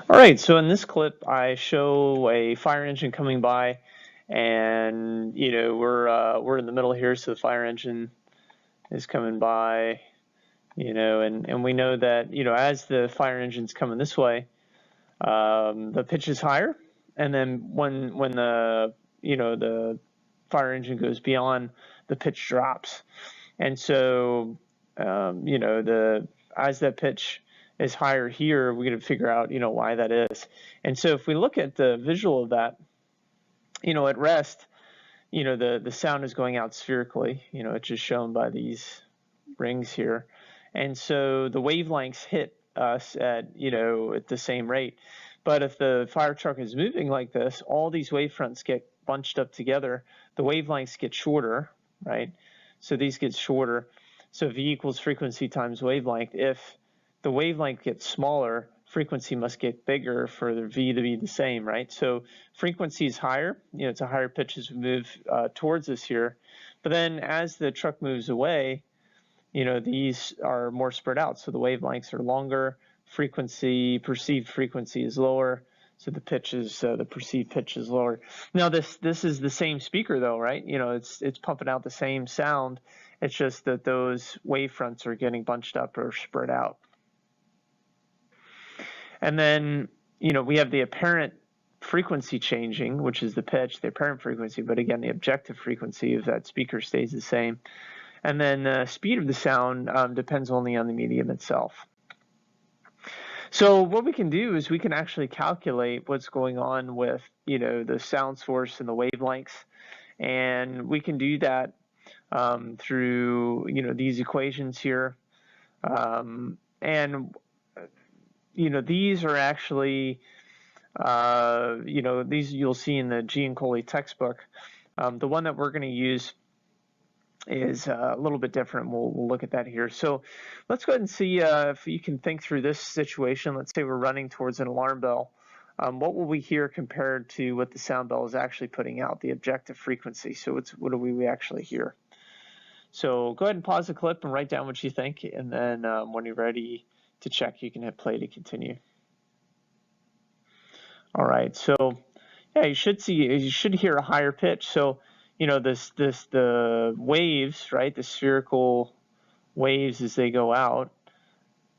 All right, so in this clip, I show a fire engine coming by, and we're in the middle here, so the fire engine is coming by, and we know that as the fire engine's coming this way, the pitch is higher, and then when the fire engine goes beyond, the pitch drops, and so the as that pitch is higher here, we're going to figure out why that is. And so if we look at the visual of that, at rest, the sound is going out spherically. It's just shown by these rings here, and so the wavelengths hit us at at the same rate. But if the fire truck is moving like this, all these wavefronts get bunched up together. The wavelengths get shorter, right? So these get shorter. So V equals frequency times wavelength. If the wavelength gets smaller, frequency must get bigger for the V to be the same, right? So frequency is higher. It's a higher pitch as we move towards us here. But then as the truck moves away, these are more spread out. So the wavelengths are longer, perceived frequency is lower. So the pitch is, the perceived pitch is lower. Now this is the same speaker though, right? It's pumping out the same sound. It's just that those wavefronts are getting bunched up or spread out. And then, we have the apparent frequency changing, which is the pitch, the apparent frequency, but again, the objective frequency of that speaker stays the same. And then the speed of the sound depends only on the medium itself. So what we can do is we can actually calculate what's going on with, the sound source and the wavelengths. And we can do that through, these equations here. These are actually, these you'll see in the Giancoli textbook. The one that we're going to use is a little bit different. We'll look at that here. So let's go ahead and see if you can think through this situation. Let's say we're running towards an alarm bell. What will we hear compared to what the sound bell is actually putting out, the objective frequency? So what do we actually hear? So go ahead and pause the clip and write down what you think, and then when you're ready to check, you can hit play to continue. All right, so yeah, you should hear a higher pitch. So the waves, right, the spherical waves as they go out,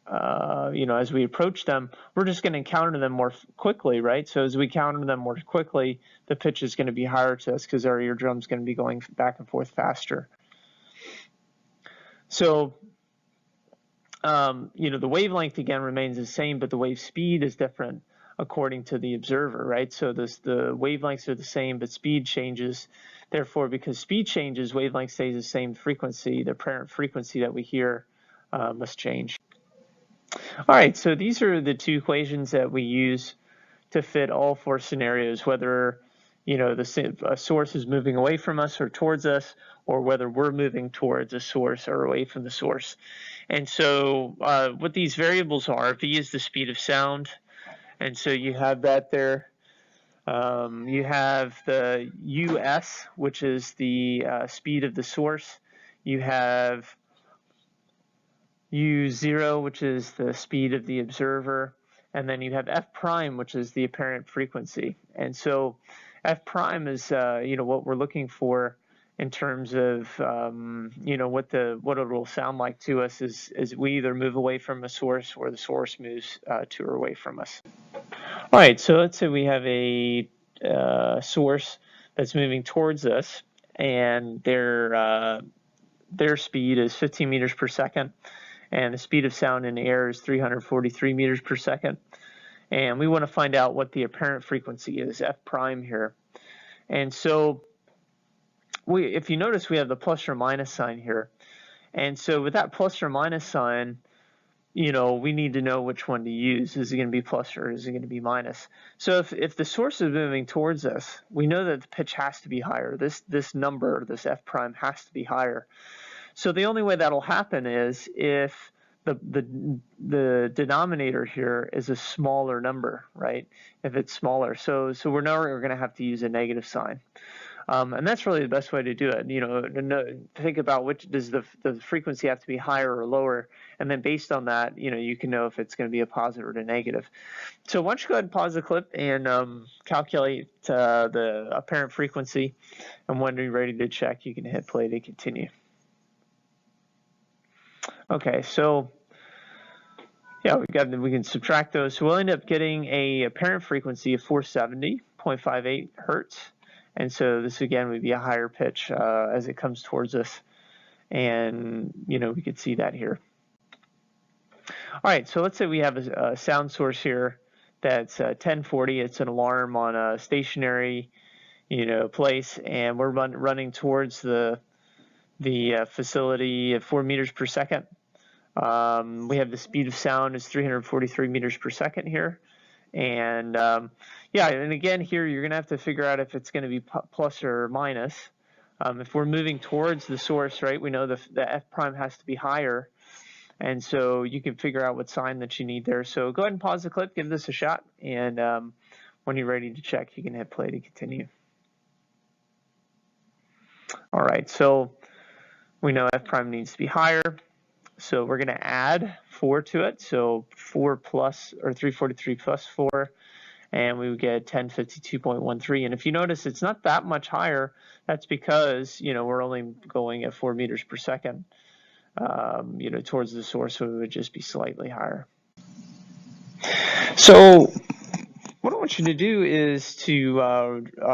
as we approach them, we're just going to encounter them more quickly, right? So as we encounter them more quickly, the pitch is going to be higher to us because our eardrum's going to be going back and forth faster. So the wavelength again remains the same, but the wave speed is different according to the observer, right? So the wavelengths are the same, but speed changes. Therefore, because speed changes, wavelength stays the same frequency. The apparent frequency that we hear must change. All right, so these are the two equations that we use to fit all four scenarios, whether a source is moving away from us or towards us, or whether we're moving towards a source or away from the source. And so what these variables are, V is the speed of sound, and so you have that there. You have the US, which is the speed of the source. You have U0, which is the speed of the observer. And then you have F prime, which is the apparent frequency. And so F prime is what we're looking for in terms of what it will sound like to us as we either move away from a source or the source moves to or away from us. All right, so let's say we have a source that's moving towards us, and their speed is 15 meters per second, and the speed of sound in the air is 343 meters per second. And we want to find out what the apparent frequency is, F prime here. And so if you notice, we have the plus or minus sign here. And so with that plus or minus sign, we need to know which one to use. Is it going to be plus or is it going to be minus? So if the source is moving towards us, we know that the pitch has to be higher. This number, this F prime, has to be higher. So the only way that'll happen is if the denominator here is a smaller number, right? If it's smaller, so we're going to have to use a negative sign. And that's really the best way to do it. You know, think about which does the frequency have to be higher or lower, and then based on that, you know, you can know if it's going to be a positive or a negative. So why don't you go ahead and pause the clip and calculate the apparent frequency, and when you're ready to check, you can hit play to continue. Okay, so yeah, we can subtract those. So we'll end up getting a apparent frequency of 470.58 hertz. And so this again would be a higher pitch as it comes towards us. And you know, we could see that here. All right, so let's say we have a sound source here that's 1040. It's an alarm on a stationary, you know, place, and we're running towards the facility at 4 meters per second. We have the speed of sound is 343 meters per second here. And yeah, and again here you're going to have to figure out if it's going to be plus or minus. If we're moving towards the source, right, we know the f prime has to be higher. And so you can figure out what sign that you need there. So go ahead and pause the clip, give this a shot, and when you're ready to check, you can hit play to continue. All right, so we know f prime needs to be higher. So we're going to add 4 to it. So 4 plus, or 343 plus 4, and we would get 1052.13. And if you notice, it's not that much higher. That's because, you know, we're only going at 4 meters per second, you know, towards the source, so it would just be slightly higher. So what I want you to do is to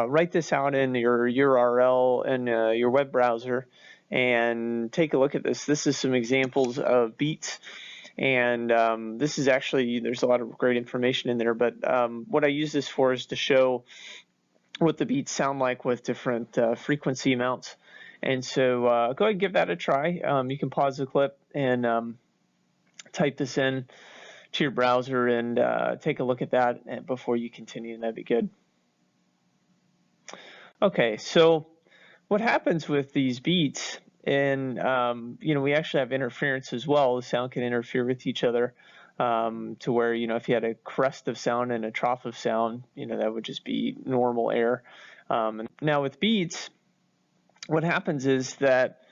write this out in your URL in your web browser and take a look at this. This is some examples of beats, and this is actually, there's a lot of great information in there, but what I use this for is to show what the beats sound like with different frequency amounts. And so go ahead and give that a try. You can pause the clip and type this in to your browser and take a look at that before you continue, and that'd be good. Okay, so what happens with these beats, and you know, we actually have interference as well. The sound can interfere with each other to where, you know, if you had a crest of sound and a trough of sound, you know, that would just be normal air. And now with beats, what happens is that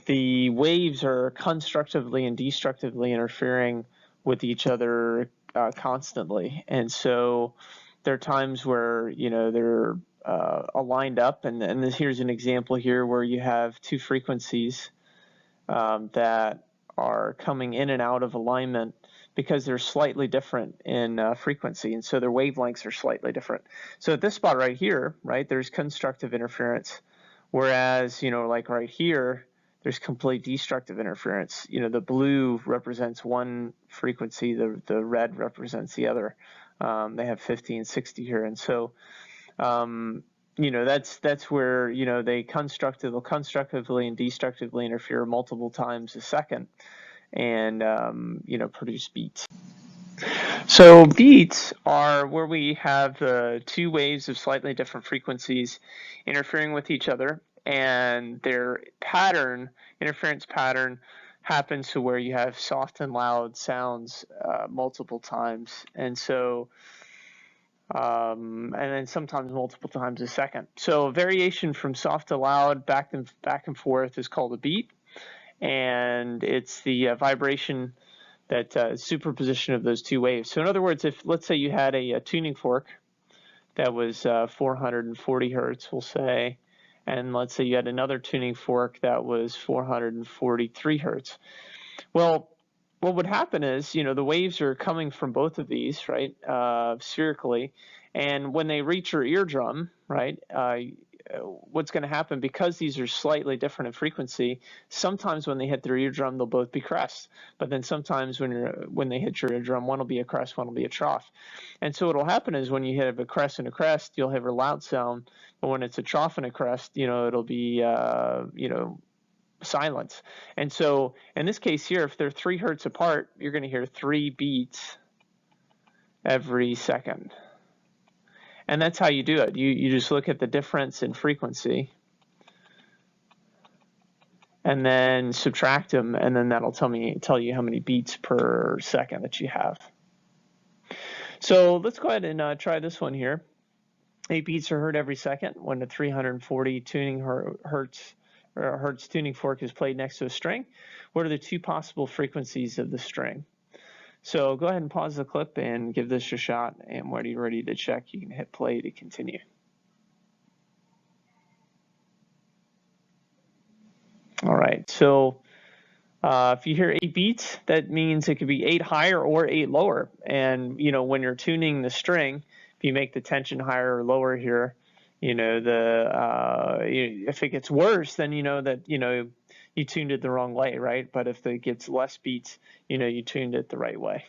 the waves are constructively and destructively interfering with each other constantly, and so there are times where, you know, they're aligned up, and here's an example here where you have two frequencies that are coming in and out of alignment because they're slightly different in frequency, and so their wavelengths are slightly different. So at this spot right here, right, there's constructive interference, whereas, you know, like right here, there's complete destructive interference. You know, the blue represents one frequency, the red represents the other. They have 50 and 60 here, and so you know, that's where, you know, they'll constructively and destructively interfere multiple times a second, and you know, produce beats. So beats are where we have two waves of slightly different frequencies interfering with each other, and their interference pattern happens to where you have soft and loud sounds multiple times, and so and then sometimes multiple times a second. So a variation from soft to loud back and forth is called a beat, and it's the vibration, that superposition of those two waves. So in other words, if let's say you had a tuning fork that was 440 hertz, we'll say, and let's say you had another tuning fork that was 443 hertz. Well, what would happen is, you know, the waves are coming from both of these, right, spherically, and when they reach your eardrum, right, what's going to happen, because these are slightly different in frequency, sometimes when they hit their eardrum, they'll both be crests, but then sometimes when they hit your eardrum, one will be a crest, one will be a trough. And so what will happen is when you hit a crest and a crest, you'll have a loud sound, but when it's a trough and a crest, you know, it'll be, you know, silence. And so in this case here, if they're 3 hertz apart, you're going to hear 3 beats every second. And that's how you do it. You just look at the difference in frequency and then subtract them, and then that'll tell you how many beats per second that you have. So let's go ahead and try this one here. 8 beats are heard every second when the 340 tuning hertz tuning fork is played next to a string. What are the two possible frequencies of the string? So go ahead and pause the clip and give this a shot, and when you're ready to check, you can hit play to continue. All right, so if you hear 8 beats, that means it could be 8 higher or 8 lower. And when you're tuning the string, if you make the tension higher or lower here, if it gets worse, then you know that you tuned it the wrong way, right? But if it gets less beats, you tuned it the right way.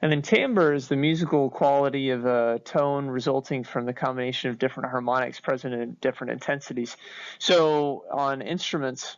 And then timbre is the musical quality of a tone resulting from the combination of different harmonics present in different intensities. So on instruments,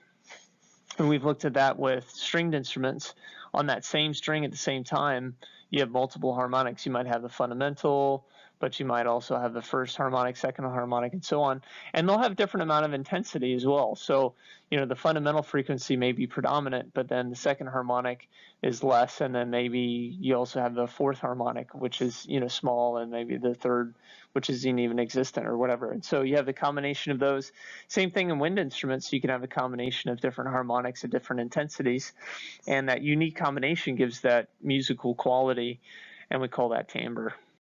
and we've looked at that with stringed instruments, on that same string at the same time, you have multiple harmonics. You might have the fundamental, but you might also have the first harmonic, second harmonic, and so on. And they'll have different amount of intensity as well. So, the fundamental frequency may be predominant, but then the second harmonic is less, and then maybe you also have the fourth harmonic, which is, small, and maybe the third, which isn't even existent or whatever. And so you have the combination of those. Same thing in wind instruments. You can have a combination of different harmonics at different intensities, and that unique combination gives that musical quality, and we call that timbre.